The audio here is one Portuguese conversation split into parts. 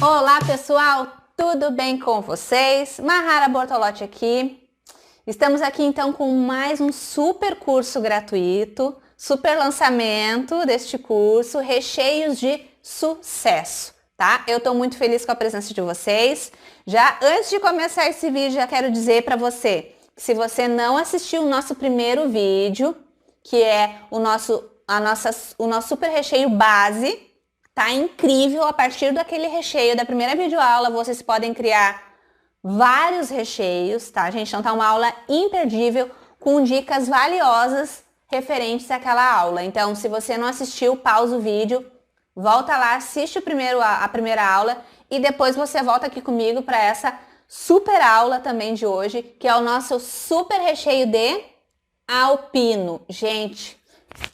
Olá pessoal, tudo bem com vocês? Mahara Bortolotti aqui. Estamos aqui então com mais um super curso gratuito, super lançamento deste curso, Recheios de Sucesso, tá? Eu tô muito feliz com a presença de vocês. Já antes de começar esse vídeo, já quero dizer para você que se você não assistiu o nosso primeiro vídeo, que é o nosso super recheio base, tá incrível. A partir daquele recheio da primeira videoaula, vocês podem criar vários recheios, tá, gente? Então tá uma aula imperdível com dicas valiosas referentes àquela aula. Então, se você não assistiu, pausa o vídeo, volta lá, assiste a primeira aula e depois você volta aqui comigo para essa super aula também de hoje, que é o nosso super recheio de alpino. Gente,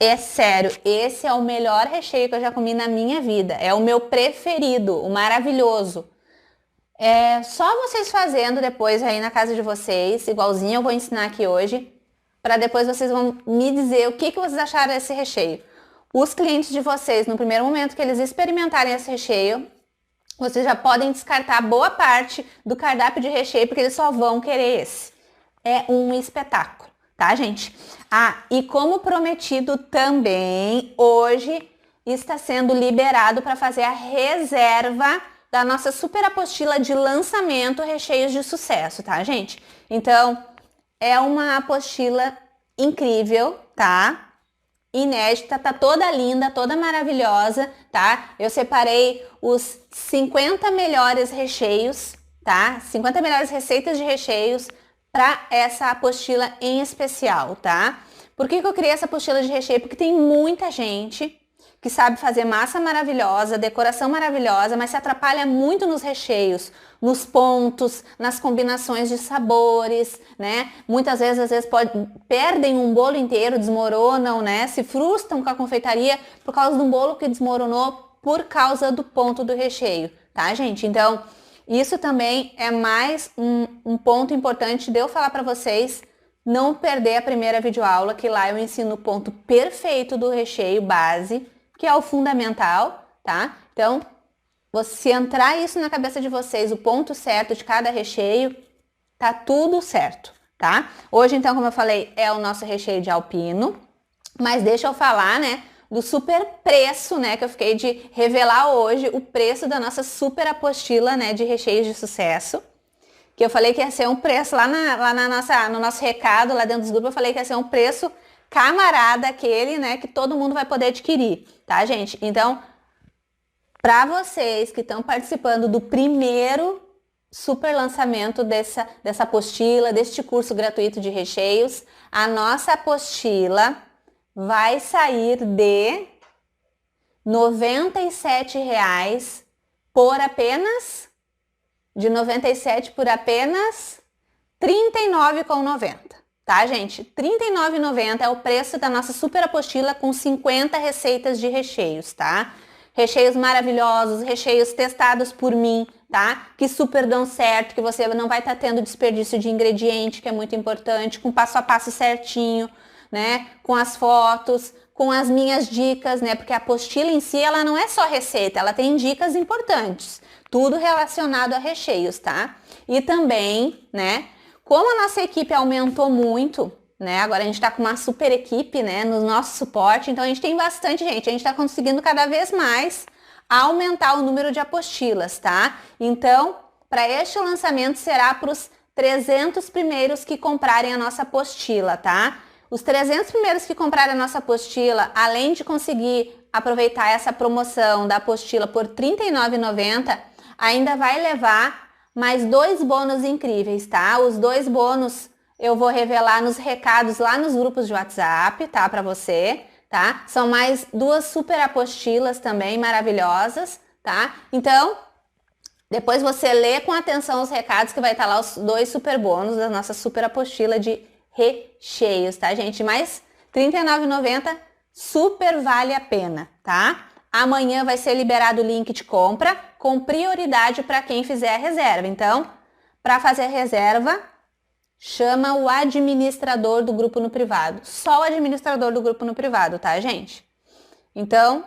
é sério, esse é o melhor recheio que eu já comi na minha vida. É o meu preferido, o maravilhoso. É só vocês fazendo depois aí na casa de vocês, igualzinho eu vou ensinar aqui hoje, para depois vocês vão me dizer o que vocês acharam desse recheio. Os clientes de vocês, no primeiro momento que eles experimentarem esse recheio, vocês já podem descartar boa parte do cardápio de recheio, porque eles só vão querer esse. É um espetáculo, tá, gente? Ah, e como prometido também, hoje está sendo liberado para fazer a reserva da nossa super apostila de lançamento Recheios de Sucesso, tá, gente? Então, é uma apostila incrível, tá? Inédita, tá toda linda, toda maravilhosa, tá? Eu separei os 50 melhores recheios, tá? 50 melhores receitas de recheios para essa apostila em especial, tá? Por que eu criei essa apostila de recheio? Porque tem muita gente que sabe fazer massa maravilhosa, decoração maravilhosa, mas se atrapalha muito nos recheios, nos pontos, nas combinações de sabores, né? Muitas vezes, perdem um bolo inteiro, desmoronam, né? Se frustram com a confeitaria por causa de um bolo que desmoronou por causa do ponto do recheio, tá, gente? Então, isso também é mais um ponto importante de eu falar para vocês não perder a primeira videoaula, que lá eu ensino o ponto perfeito do recheio base, que é o fundamental, tá? Então, se entrar isso na cabeça de vocês, o ponto certo de cada recheio, tá tudo certo, tá? Hoje, então, como eu falei, é o nosso recheio de alpino, mas deixa eu falar, né, do super preço, né, que eu fiquei de revelar hoje, o preço da nossa super apostila, né, de recheios de sucesso, que eu falei que ia ser um preço no nosso recado, lá dentro dos grupos, eu falei que ia ser um preço camarada aquele, né, que todo mundo vai poder adquirir, tá, gente? Então, para vocês que estão participando do primeiro super lançamento dessa apostila, deste curso gratuito de recheios, a nossa apostila vai sair de R$ 97 por apenas de 97 por apenas R$ 39,90. Tá, gente? R$ 39,90 é o preço da nossa super apostila com 50 receitas de recheios, tá? Recheios maravilhosos, recheios testados por mim, tá? Que super dão certo, que você não vai estar tendo desperdício de ingrediente, que é muito importante, com passo a passo certinho, né? Com as fotos, com as minhas dicas, né? Porque a apostila em si, ela não é só receita, ela tem dicas importantes, tudo relacionado a recheios, tá? E também, né? Como a nossa equipe aumentou muito, né? Agora a gente tá com uma super equipe, né? No nosso suporte, então a gente tem bastante gente. A gente tá conseguindo cada vez mais aumentar o número de apostilas, tá? Então, para este lançamento será para os 300 primeiros que comprarem a nossa apostila, tá? Os 300 primeiros que comprarem a nossa apostila, além de conseguir aproveitar essa promoção da apostila por R$ 39,90, ainda vai levar mais 2 bônus incríveis, tá? Os 2 bônus eu vou revelar nos recados lá nos grupos de WhatsApp, tá? Para você, tá? São mais 2 super apostilas também maravilhosas, tá? Então, depois você lê com atenção os recados que vai estar lá os 2 super bônus da nossa super apostila de recheios, tá, gente? Mas R$ 39,90 super vale a pena, tá? Amanhã vai ser liberado o link de compra com prioridade para quem fizer a reserva. Então, para fazer a reserva, chama o administrador do grupo no privado. Só o administrador do grupo no privado, tá, gente? Então,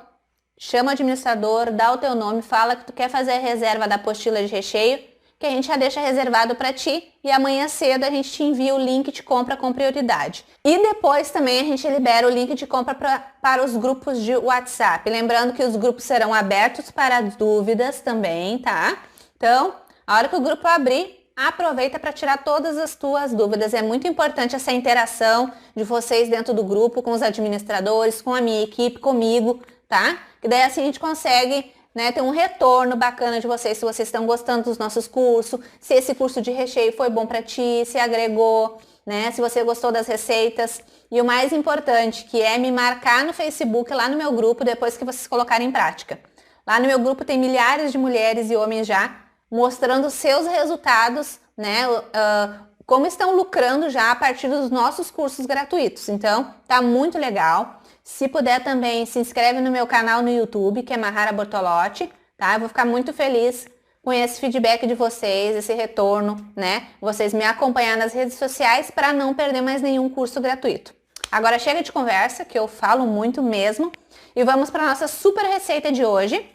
chama o administrador, dá o teu nome, fala que tu quer fazer a reserva da apostila de recheio, que a gente já deixa reservado para ti e amanhã cedo a gente te envia o link de compra com prioridade. E depois também a gente libera o link de compra para os grupos de WhatsApp. Lembrando que os grupos serão abertos para dúvidas também, tá? Então, a hora que o grupo abrir, aproveita para tirar todas as tuas dúvidas. É muito importante essa interação de vocês dentro do grupo, com os administradores, com a minha equipe, comigo, tá? Que daí assim a gente consegue, né, ter um retorno bacana de vocês, se vocês estão gostando dos nossos cursos, se esse curso de recheio foi bom para ti, se agregou, né, se você gostou das receitas. E o mais importante, que é me marcar no Facebook, lá no meu grupo, depois que vocês colocarem em prática. Lá no meu grupo tem milhares de mulheres e homens já mostrando seus resultados, né, como estão lucrando já a partir dos nossos cursos gratuitos. Então, tá muito legal. Se puder também, se inscreve no meu canal no YouTube, que é Mahara Bortolotti, tá? Eu vou ficar muito feliz com esse feedback de vocês, esse retorno, né? Vocês me acompanhar nas redes sociais para não perder mais nenhum curso gratuito. Agora chega de conversa, que eu falo muito mesmo, e vamos para nossa super receita de hoje,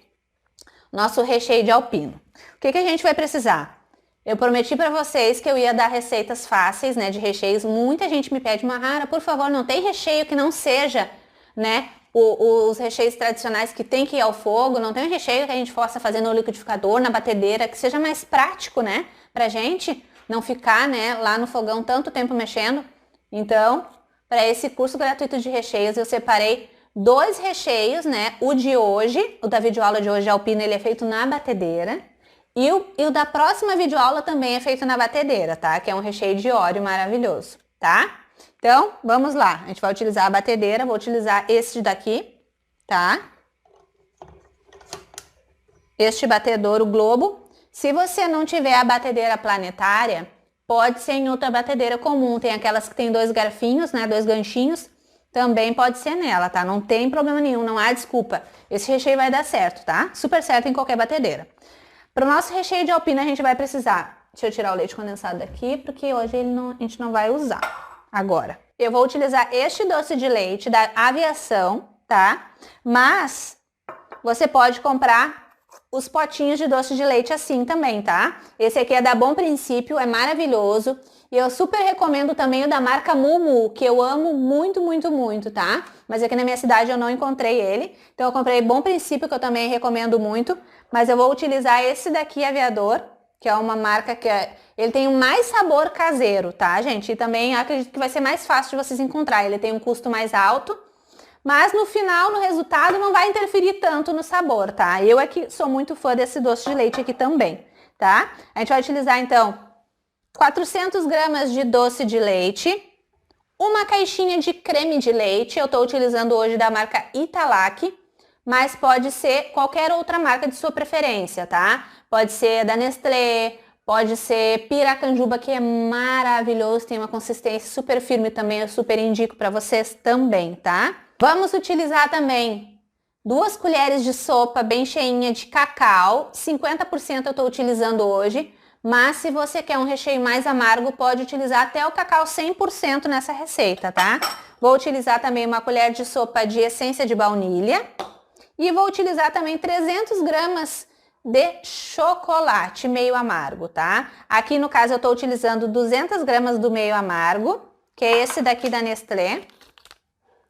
nosso recheio de alpino. O que a gente vai precisar? Eu prometi para vocês que eu ia dar receitas fáceis, né, de recheios. Muita gente me pede, Mahara, por favor, não tem recheio que não seja, né, os recheios tradicionais que tem que ir ao fogo, não tem um recheio que a gente possa fazer no liquidificador, na batedeira, que seja mais prático, né, pra gente não ficar, né, lá no fogão tanto tempo mexendo. Então, para esse curso gratuito de recheios, eu separei 2 recheios, né, o de hoje, o da videoaula de hoje, alpino, ele é feito na batedeira, e o da próxima videoaula também é feito na batedeira, tá, que é um recheio de Oreo maravilhoso, tá? Então, vamos lá. A gente vai utilizar a batedeira, vou utilizar este daqui, tá? Este batedor, o Globo. Se você não tiver a batedeira planetária, pode ser em outra batedeira comum. Tem aquelas que tem 2 garfinhos, né? 2 ganchinhos. Também pode ser nela, tá? Não tem problema nenhum, não há desculpa. Esse recheio vai dar certo, tá? Super certo em qualquer batedeira. Para o nosso recheio de alpino, a gente vai precisar... Deixa eu tirar o leite condensado daqui, porque hoje a gente não vai usar. Agora, eu vou utilizar este doce de leite da Aviação, tá? Mas você pode comprar os potinhos de doce de leite assim também, tá? Esse aqui é da Bom Princípio, é maravilhoso. E eu super recomendo também o da marca Mumu, que eu amo muito, muito, muito, tá? Mas aqui na minha cidade eu não encontrei ele. Então eu comprei Bom Princípio, que eu também recomendo muito. Mas eu vou utilizar esse daqui, Aviador, que é uma marca que ele tem mais sabor caseiro, tá, gente? E também acredito que vai ser mais fácil de vocês encontrar. Ele tem um custo mais alto, mas no final, no resultado, não vai interferir tanto no sabor, tá? Eu aqui sou muito fã desse doce de leite aqui também, tá? A gente vai utilizar, então, 400 gramas de doce de leite, uma caixinha de creme de leite. Eu tô utilizando hoje da marca Italac, mas pode ser qualquer outra marca de sua preferência, tá? Pode ser da Nestlé, pode ser Piracanjuba, que é maravilhoso, tem uma consistência super firme também, eu super indico para vocês também, tá? Vamos utilizar também 2 colheres de sopa bem cheinha de cacau, 50% eu tô utilizando hoje, mas se você quer um recheio mais amargo, pode utilizar até o cacau 100% nessa receita, tá? Vou utilizar também uma colher de sopa de essência de baunilha. E vou utilizar também 300 gramas de chocolate meio amargo, tá? Aqui no caso eu tô utilizando 200 gramas do meio amargo, que é esse daqui da Nestlé,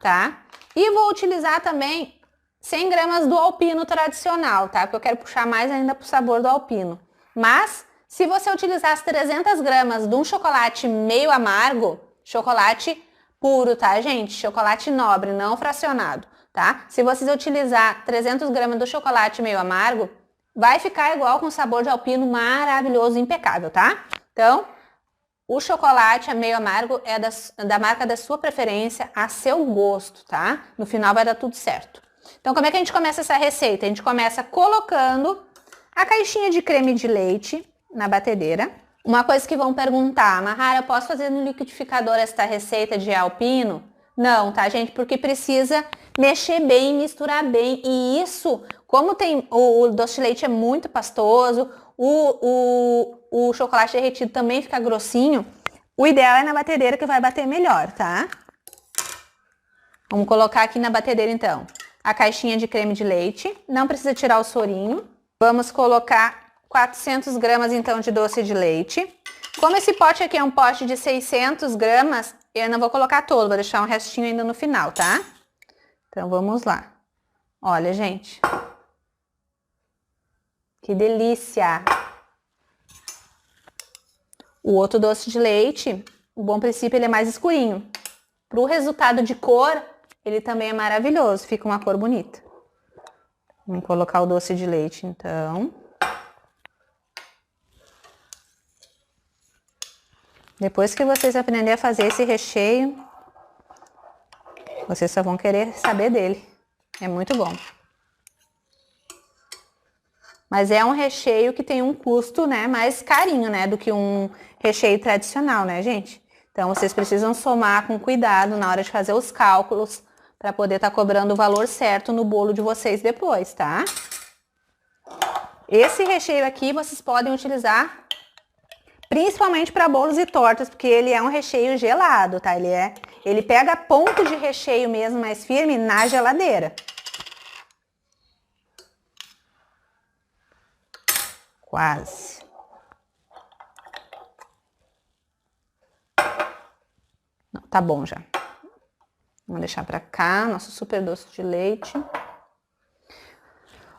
tá? E vou utilizar também 100 gramas do alpino tradicional, tá? Porque eu quero puxar mais ainda pro sabor do alpino. Mas, se você utilizar as 300 gramas de um chocolate meio amargo, chocolate puro, tá, gente? Chocolate nobre, não fracionado. Tá? Se vocês utilizar 300 gramas do chocolate meio amargo, vai ficar igual com sabor de alpino maravilhoso, impecável, tá? Então, o chocolate meio amargo é da marca da sua preferência, a seu gosto, tá? No final vai dar tudo certo. Então, como é que a gente começa essa receita? A gente começa colocando a caixinha de creme de leite na batedeira. Uma coisa que vão perguntar, Mahara, eu posso fazer no liquidificador esta receita de alpino? Não, tá, gente? Porque precisa mexer bem, misturar bem. E isso, como tem o doce de leite é muito pastoso, o chocolate derretido também fica grossinho, o ideal é na batedeira que vai bater melhor, tá? Vamos colocar aqui na batedeira, então. a caixinha de creme de leite. Não precisa tirar o sorinho. Vamos colocar 400 gramas então de doce de leite. Como esse pote aqui é um pote de 600 gramas, eu não vou colocar todo, vou deixar um restinho ainda no final, tá? Então vamos lá. Olha, gente. Que delícia! O outro doce de leite, o bom princípio, ele é mais escurinho. Pro resultado de cor, ele também é maravilhoso, fica uma cor bonita. Vamos colocar o doce de leite, então. Depois que vocês aprenderem a fazer esse recheio, vocês só vão querer saber dele. É muito bom. Mas é um recheio que tem um custo, né, mais carinho, né, do que um recheio tradicional, né, gente? Então, vocês precisam somar com cuidado na hora de fazer os cálculos para poder estar cobrando o valor certo no bolo de vocês depois, tá? Esse recheio aqui vocês podem utilizar principalmente para bolos e tortas, porque ele é um recheio gelado, tá? Ele pega ponto de recheio mesmo mais firme na geladeira. Quase. Não, tá bom já. Vamos deixar pra cá, nosso super doce de leite.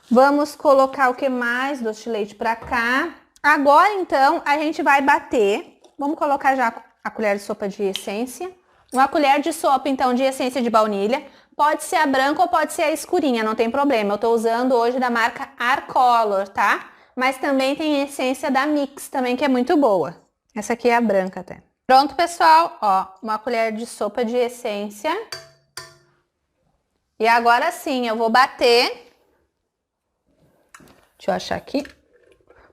Vamos colocar o que mais? Doce de leite pra cá. Agora, então, a gente vai bater. Vamos colocar já a colher de sopa de essência. Uma colher de sopa, então, de essência de baunilha. Pode ser a branca ou pode ser a escurinha, não tem problema. Eu tô usando hoje da marca Arcolor, tá? Mas também tem essência da Mix também, que é muito boa. Essa aqui é a branca até. Pronto, pessoal, ó, uma colher de sopa de essência. E agora sim, eu vou bater. Deixa eu achar aqui.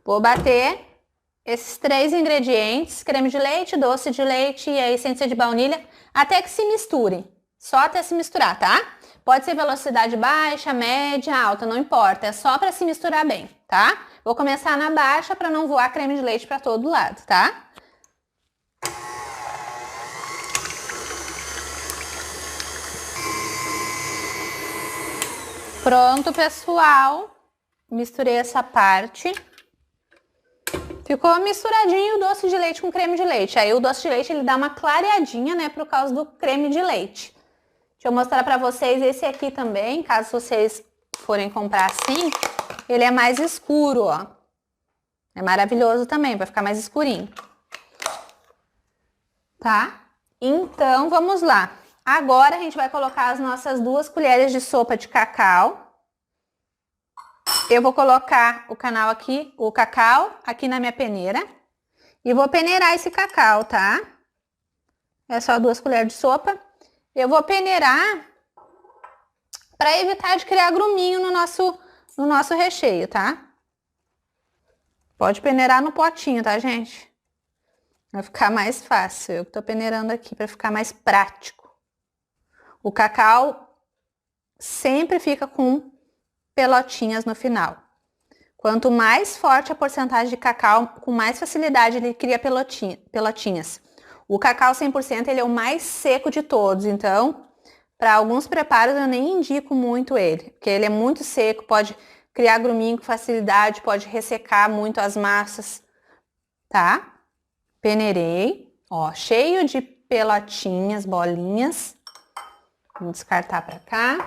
Vou bater esses 3 ingredientes, creme de leite, doce de leite e a essência de baunilha, até que se misture. Só até se misturar, tá? Pode ser velocidade baixa, média, alta, não importa. É só para se misturar bem, tá? Vou começar na baixa para não voar creme de leite para todo lado, tá? Pronto, pessoal. Misturei essa parte. Ficou misturadinho o doce de leite com creme de leite. Aí o doce de leite ele dá uma clareadinha, né, por causa do creme de leite. Deixa eu mostrar pra vocês esse aqui também, caso vocês forem comprar assim. Ele é mais escuro, ó. É maravilhoso também, vai ficar mais escurinho. Tá? Então, vamos lá. Agora a gente vai colocar as nossas 2 colheres de sopa de cacau. Eu vou colocar o cacau aqui na minha peneira. E vou peneirar esse cacau, tá? É só 2 colheres de sopa. Eu vou peneirar para evitar de criar gruminho no nosso recheio, tá? Pode peneirar no potinho, tá, gente? Vai ficar mais fácil. Eu tô peneirando aqui para ficar mais prático. O cacau sempre fica com pelotinhas no final. Quanto mais forte a porcentagem de cacau, com mais facilidade ele cria pelotinhas. O cacau 100% ele é o mais seco de todos, então para alguns preparos eu nem indico muito ele, porque ele é muito seco, pode criar gruminho com facilidade, pode ressecar muito as massas, tá? Peneirei, ó, cheio de pelotinhas, bolinhas. Vamos descartar para cá.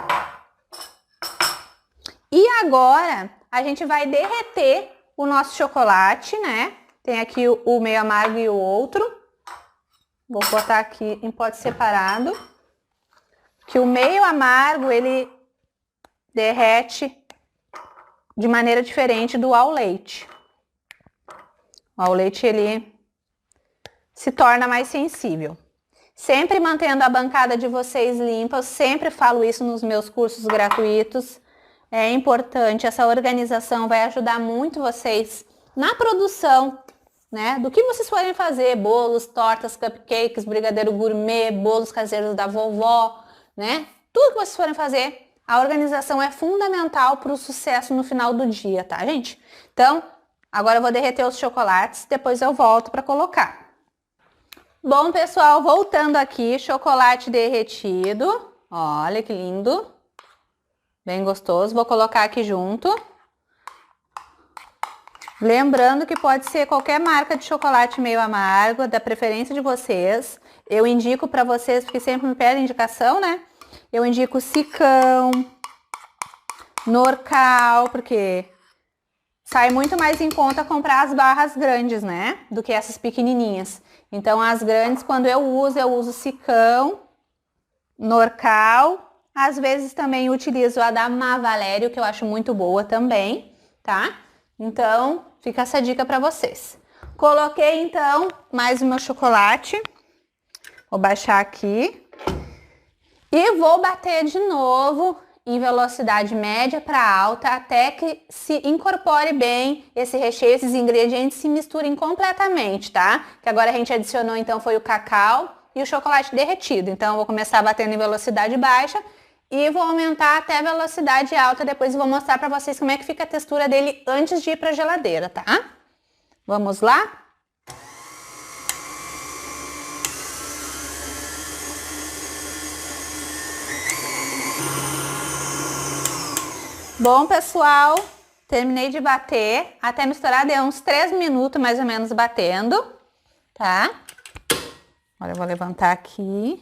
E agora a gente vai derreter o nosso chocolate, né? Tem aqui o meio amargo e o outro. Vou botar aqui em pote separado. Que o meio amargo, ele derrete de maneira diferente do ao leite. O ao leite, ele se torna mais sensível. Sempre mantendo a bancada de vocês limpa, eu sempre falo isso nos meus cursos gratuitos. É importante, essa organização vai ajudar muito vocês na produção, né? Do que vocês forem fazer, bolos, tortas, cupcakes, brigadeiro gourmet, bolos caseiros da vovó, né? Tudo que vocês forem fazer, a organização é fundamental para o sucesso no final do dia, tá, gente? Então, agora eu vou derreter os chocolates, depois eu volto para colocar. Bom, pessoal, voltando aqui, chocolate derretido. Olha que lindo. Bem gostoso. Vou colocar aqui junto. Lembrando que pode ser qualquer marca de chocolate meio amargo, da preferência de vocês. Eu indico para vocês, porque sempre me pedem indicação, né? Eu indico Sicão, Norcal, porque sai muito mais em conta comprar as barras grandes, né? Do que essas pequenininhas. Então, as grandes, quando eu uso Sicão, Norcal. Às vezes também utilizo a da Mavalério, que eu acho muito boa também, tá? Então, fica essa dica para vocês. Coloquei, então, mais o meu chocolate. Vou baixar aqui. E vou bater de novo em velocidade média para alta, até que se incorpore bem esse recheio, esses ingredientes se misturem completamente, tá? Que agora a gente adicionou, então, foi o cacau e o chocolate derretido. Então, eu vou começar batendo em velocidade baixa e vou aumentar até a velocidade alta. Depois eu vou mostrar para vocês como é que fica a textura dele antes de ir para a geladeira, tá? Vamos lá? Bom, pessoal, terminei de bater. Até misturar, deu uns 3 minutos mais ou menos batendo, tá? Olha, eu vou levantar aqui.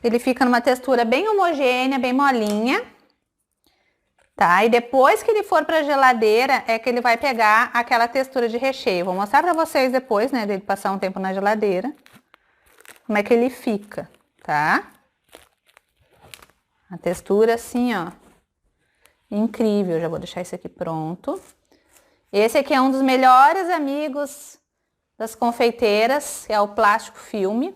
Ele fica numa textura bem homogênea, bem molinha, tá? E depois que ele for para a geladeira, é que ele vai pegar aquela textura de recheio. Vou mostrar para vocês depois, né, dele passar um tempo na geladeira, como é que ele fica, tá? A textura assim, ó, incrível. Já vou deixar esse aqui pronto. Esse aqui é um dos melhores amigos das confeiteiras, que é o plástico filme.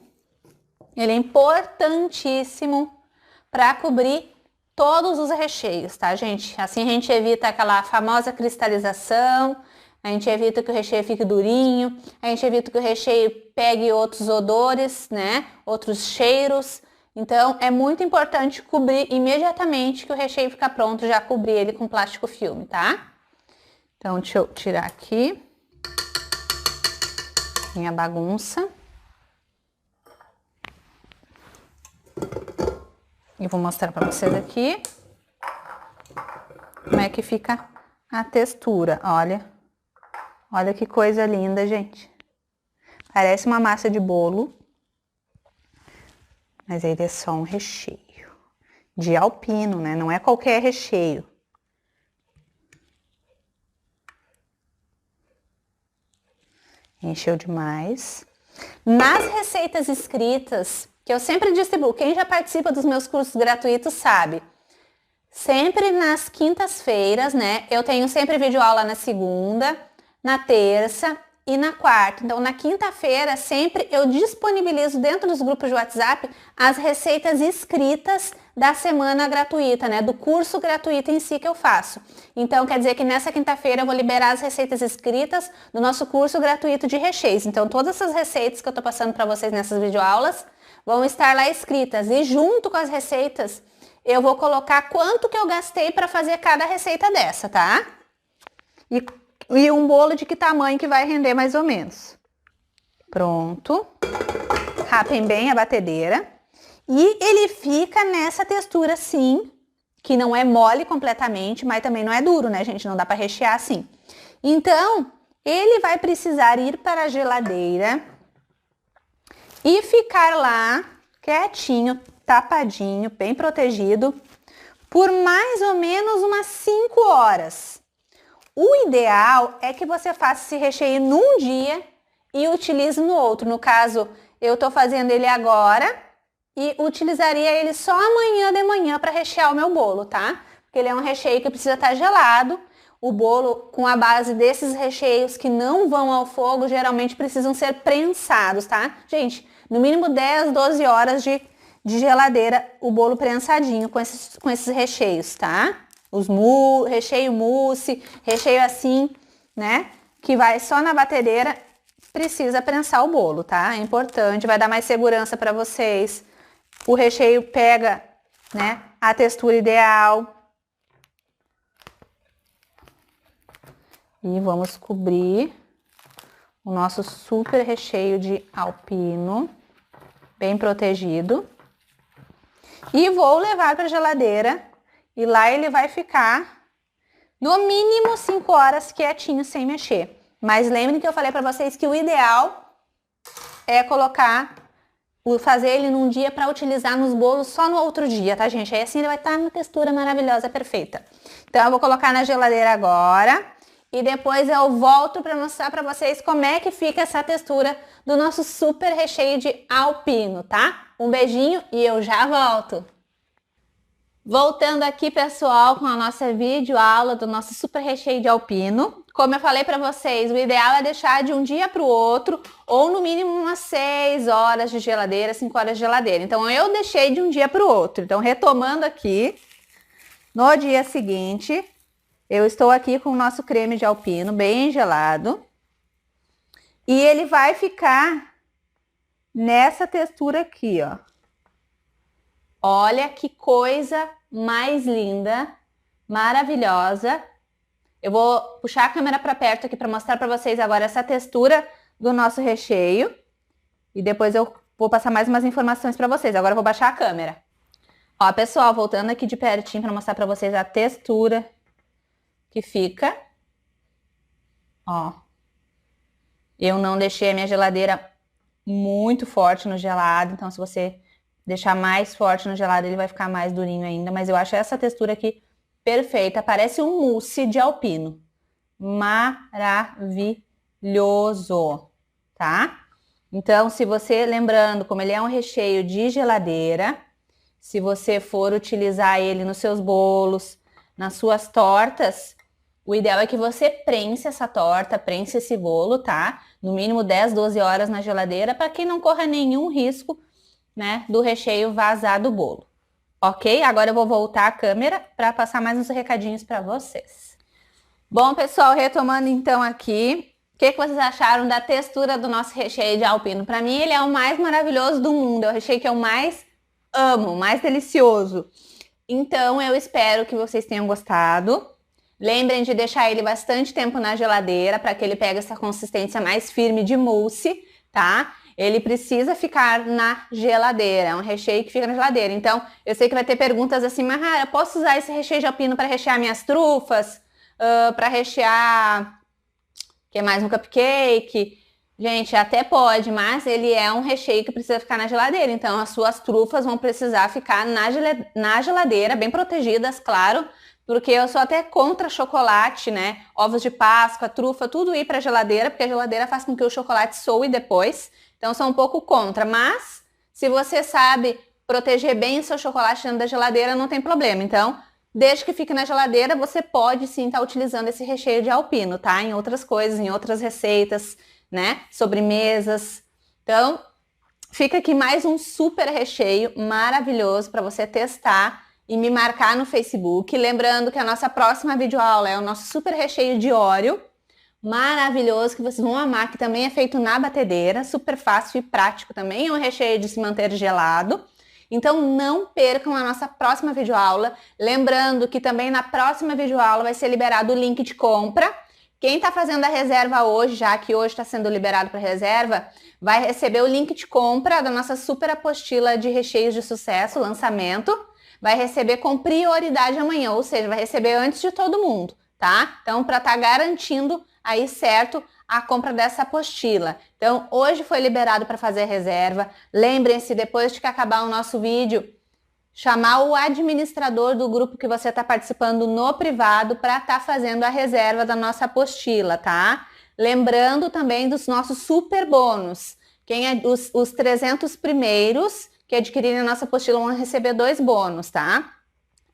Ele é importantíssimo para cobrir todos os recheios, tá, gente? Assim a gente evita aquela famosa cristalização, a gente evita que o recheio fique durinho, a gente evita que o recheio pegue outros odores, né? Outros cheiros. Então, é muito importante cobrir imediatamente que o recheio fica pronto, já cobrir ele com plástico filme, tá? Então, deixa eu tirar aqui minha bagunça. E vou mostrar para vocês aqui como é que fica a textura, olha. Olha que coisa linda, gente. Parece uma massa de bolo, mas ele é só um recheio de alpino, né? Não é qualquer recheio. Encheu demais. Nas receitas escritas, que eu sempre distribuo, quem já participa dos meus cursos gratuitos sabe, sempre nas quintas-feiras, né? Eu tenho sempre videoaula na segunda, na terça e na quarta. Então, na quinta-feira, sempre eu disponibilizo dentro dos grupos de WhatsApp as receitas escritas da semana gratuita, né? Do curso gratuito em si que eu faço. Então, quer dizer que nessa quinta-feira eu vou liberar as receitas escritas do nosso curso gratuito de recheios. Então, todas essas receitas que eu tô passando para vocês nessas videoaulas vão estar lá escritas. E junto com as receitas, eu vou colocar quanto que eu gastei para fazer cada receita dessa, tá? E um bolo de que tamanho que vai render mais ou menos. Pronto. Rapem bem a batedeira. E ele fica nessa textura assim, que não é mole completamente, mas também não é duro, né, gente? Não dá para rechear assim. Então, ele vai precisar ir para a geladeira e ficar lá quietinho, tapadinho, bem protegido, por mais ou menos umas 5 horas. O ideal é que você faça esse recheio num dia e utilize no outro. No caso, eu tô fazendo ele agora e utilizaria ele só amanhã de manhã para rechear o meu bolo, tá? Porque ele é um recheio que precisa estar gelado. O bolo com a base desses recheios que não vão ao fogo, geralmente precisam ser prensados, tá? Gente, no mínimo 10, 12 horas de geladeira, o bolo prensadinho com esses recheios, tá? Recheio mousse, recheio assim, né? Que vai só na batedeira, precisa prensar o bolo, tá? É importante, vai dar mais segurança para vocês. O recheio pega, né, a textura ideal. E vamos cobrir o nosso super recheio de alpino, bem protegido. E vou levar para a geladeira E lá ele vai ficar no mínimo 5 horas quietinho, sem mexer. Mas lembrem que eu falei para vocês que o ideal é fazer ele num dia para utilizar nos bolos só no outro dia, tá, gente? Aí assim ele vai estar numa textura maravilhosa, perfeita. Então eu vou colocar na geladeira agora e depois eu volto para mostrar para vocês como é que fica essa textura do nosso super recheio de alpino, tá? Um beijinho e eu já volto. Voltando aqui, pessoal, com a nossa videoaula do nosso super recheio de alpino. Como eu falei para vocês, o ideal é deixar de um dia para o outro, ou no mínimo umas 6 horas de geladeira, 5 horas de geladeira. Então, eu deixei de um dia para o outro. Então, retomando aqui, no dia seguinte, eu estou aqui com o nosso creme de alpino bem gelado. E ele vai ficar nessa textura aqui, ó. Olha que coisa mais linda, maravilhosa. Eu vou puxar a câmera para perto aqui para mostrar para vocês agora essa textura do nosso recheio. E depois eu vou passar mais umas informações para vocês. Agora eu vou baixar a câmera. Ó, pessoal, voltando aqui de pertinho para mostrar para vocês a textura que fica. Ó. Eu não deixei a minha geladeira muito forte no gelado, então se você deixar mais forte no gelado, ele vai ficar mais durinho ainda. Mas eu acho essa textura aqui perfeita. Parece um mousse de alpino. Maravilhoso, tá? Então, se você, lembrando, como ele é um recheio de geladeira, se você for utilizar ele nos seus bolos, nas suas tortas, o ideal é que você prense essa torta, prense esse bolo, tá? No mínimo 10, 12 horas na geladeira, para que não corra nenhum risco, né, do recheio vazar do bolo. Ok? Agora eu vou voltar a câmera para passar mais uns recadinhos para vocês. Bom, pessoal, retomando então aqui, o que vocês acharam da textura do nosso recheio de alpino? Para mim ele é o mais maravilhoso do mundo, é o recheio que eu mais amo, mais delicioso. Então eu espero que vocês tenham gostado. Lembrem de deixar ele bastante tempo na geladeira para que ele pegue essa consistência mais firme de mousse, tá? Ele precisa ficar na geladeira, é um recheio que fica na geladeira. Então, eu sei que vai ter perguntas assim, mas eu posso usar esse recheio de alpino para rechear minhas trufas? Para rechear, que mais, um cupcake? Gente, até pode, mas ele é um recheio que precisa ficar na geladeira. Então, as suas trufas vão precisar ficar na geladeira, bem protegidas, claro. Porque eu sou até contra chocolate, né? Ovos de Páscoa, trufa, tudo ir para a geladeira, porque a geladeira faz com que o chocolate soe depois. Então, sou um pouco contra, mas se você sabe proteger bem o seu chocolate dentro da geladeira, não tem problema. Então, desde que fique na geladeira, você pode sim estar utilizando esse recheio de alpino, tá? Em outras coisas, em outras receitas, né? Sobremesas. Então, fica aqui mais um super recheio maravilhoso para você testar e me marcar no Facebook. Lembrando que a nossa próxima videoaula é o nosso super recheio de Oreo. Maravilhoso, que vocês vão amar, que também é feito na batedeira, super fácil e prático também, é um recheio de se manter gelado. Então não percam a nossa próxima videoaula, lembrando que também na próxima videoaula vai ser liberado o link de compra. Quem está fazendo a reserva hoje, já que hoje está sendo liberado para reserva, vai receber o link de compra da nossa super apostila de recheios de sucesso, lançamento, vai receber com prioridade amanhã, ou seja, vai receber antes de todo mundo, tá? Então, para estar garantindo aí certo a compra dessa apostila. Então, hoje foi liberado para fazer a reserva. Lembrem-se, depois de que acabar o nosso vídeo, chamar o administrador do grupo que você está participando no privado para estar fazendo a reserva da nossa apostila, tá? Lembrando também dos nossos super bônus. Quem é os 300 primeiros que adquirirem a nossa apostila vão receber 2 bônus, tá?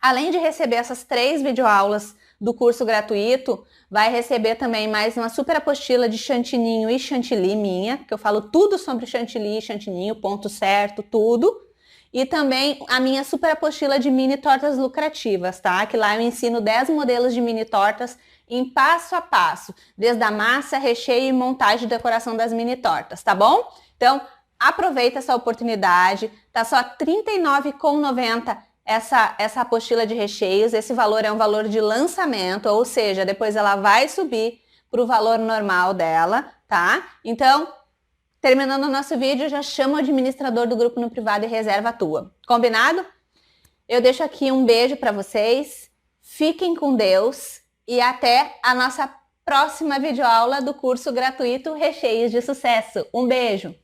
Além de receber essas 3 videoaulas do curso gratuito, vai receber também mais uma super apostila de chantininho e chantilly minha, que eu falo tudo sobre chantilly e chantininho, ponto certo, tudo. E também a minha super apostila de mini tortas lucrativas, tá? Que lá eu ensino 10 modelos de mini tortas em passo a passo, desde a massa, recheio e montagem e decoração das mini tortas, tá bom? Então, aproveita essa oportunidade, tá só R$ 39,90 essa apostila de recheios. Esse valor é um valor de lançamento, ou seja, depois ela vai subir para o valor normal dela, tá? Então, terminando o nosso vídeo, já chama o administrador do grupo no privado e reserva a tua. Combinado? Eu deixo aqui um beijo para vocês, fiquem com Deus e até a nossa próxima videoaula do curso gratuito Recheios de Sucesso. Um beijo!